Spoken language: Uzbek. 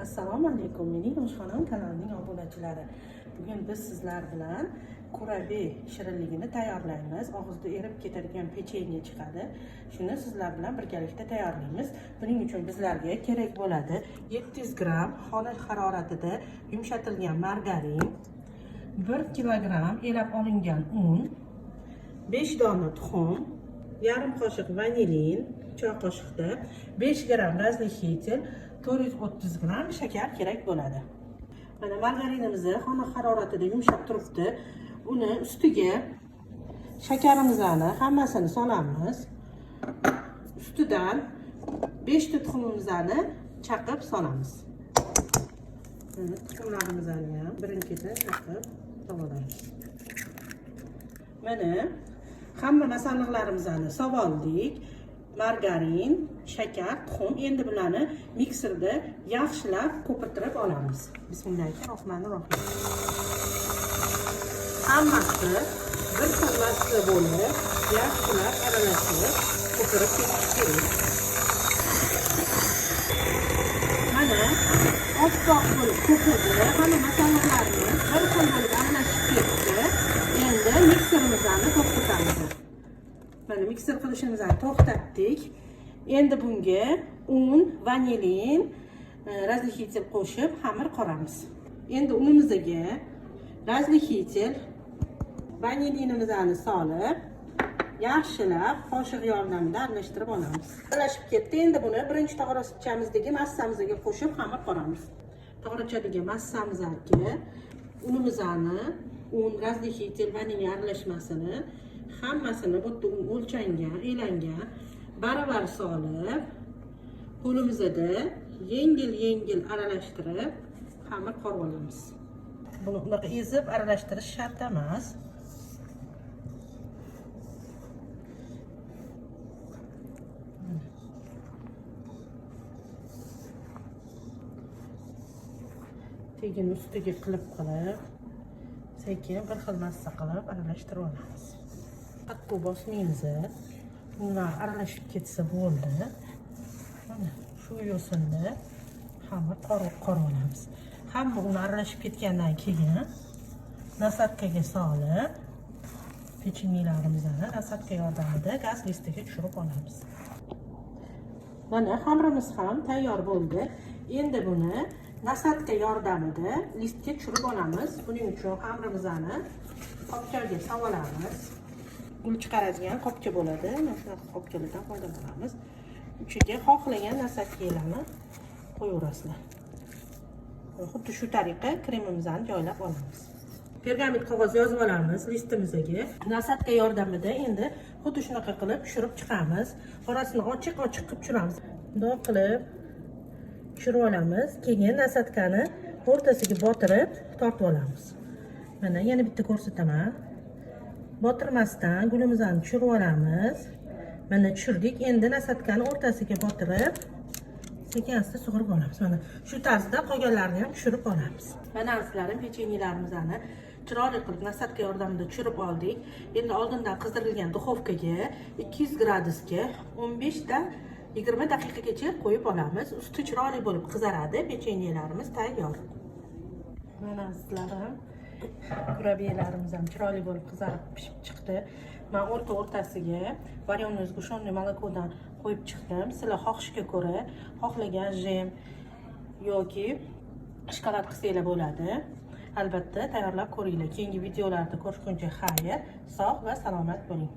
Assalomu alaykum, mening Oshxonam kanalining obunachilari. Bugun biz sizlar bilan kurabe shirinligini tayyorlaymiz. Og'izda erib ketadigan pechenye chiqadi. Shuni sizlar bilan birgalikda tayyorlaymiz. Buning uchun bizlarga kerak bo'ladi 700 gram xona haroratida yumshatilgan margarin, 1 kilogram elab olingan un, 5 dona tuxum, yarim qoshiq vanilin, choy qoshiqda 5 gram razlixitel, 430 gram shakar kerak bo'ladi. Mana margarinimizni xona haroratida yumshab turibdi. Uni ustiga shakarimizni hammasini solamiz. Ustidan 5 ta tuxumimizni chaqib solamiz. Tuxumlarimizni ham birin-ketin chaqib to'g'raymiz. Mana hamma masalliqlarimizni solib oldik. Margarin, shakar, tuxum. Endi bularni mikserda yaxshilab ko'pirtirib olamiz. Bismillahirrohmanirrohim. Hammasi bir xil vazda bo'lib, yaxshilab aralashtirib ko'pirib ketish kerak. Mana oppoq bo'lib ko'pirdi. Hamma masalliqlarni bir xil bo'lib aralashib ketdi. Endi mikserimizni to'xtatamiz. Mana mikser qilishimizni to'xtatdik. Endi bunga un, vanilin, razlixitel qo'shib xamir qoramiz. Endi unimizga razlixitel, vanilinimizni solib, yaxshilab qoshiq yordamida aralashtirib olamiz. Aralashib ketdi. Endi buni birinchi tog'orachamizdagi massamizga qo'shib xamir qoramiz. Tog'orachadagi massamizga unimizni, un, razlixitel, vanilin aralashmasini hammasini bu o'lchangan, elangan baravar solib, qo'limizda yengil aralashtirib xamir qorib olamiz. Buni unaqa ezib aralashtirish shart emas. Tegin ustiga qilib sekin bir xil massa qilib aralashtirib olamiz. Qattiq bosmaymiz. Bunlar aralashib ketsa bo'ldi. Mana shu yo'sinda xamir qorib olamiz. Hamma uni aralashib ketgandan keyin nasatkaga solib, pechenyelarimizni nasatka yordamida gaz listiga tushirib olamiz. Mana xamirimiz ham tayyor bo'ldi. Endi buni nasatka yordamida listga tushirib olamiz. Buning uchun xamirimizni qopchaga solib olamiz. Gul chiqaradigan qopcha bo'ladi. Mana shunaqa qopchalardan foydalanamiz. Ichiga xohlagan nasatkalarni qo'yaverasizlar. Xuddi shu tariqa kremimizni joylab olamiz. Pergament qog'oz yozib olamiz listimizga. Nasatka yordamida endi xuddi shunaqa qilib tushirib chiqamiz. Orasini ochiq qilib tushiramiz. Bundoq qilib tushirib olamiz. Keyin nasatkani o'rtasiga botirib tortib olamiz. Mana yana bitta ko'rsataman. Botirmasdan gulimizni tushirib olamiz. Mana tushirdik. Endi nasatkani o'rtasiga botirib sekin-asta sug'urib olamiz. Mana shu tarzda qolganlarini ham tushirib olamiz. Mana azizlarim, pechenyelarimizni chiroyli qilib nasatka yordamida tushirib oldik. Endi oldindan qizdirilgan duxovkaga 200 gradusga 15 dan 20 daqiqagacha qo'yib olamiz. Usti chiroyli bo'lib qizaradi. Pechenyelarimiz tayyor. Mana azizlarim, kurabelarimiz ham chiroyli bo'lib qizarib pishib chiqdi. Men o'rtasiga varyonnoy sgushennoy molokodan qo'yib chiqdim. Sizlar xohishga ko'ra xohlagan jem yoki shokolad qilsanglar bo'ladi. Albatta tayyorlab ko'ringlar. Keyingi videolarda ko'rishguncha xayr, sog' va salomat bo'ling.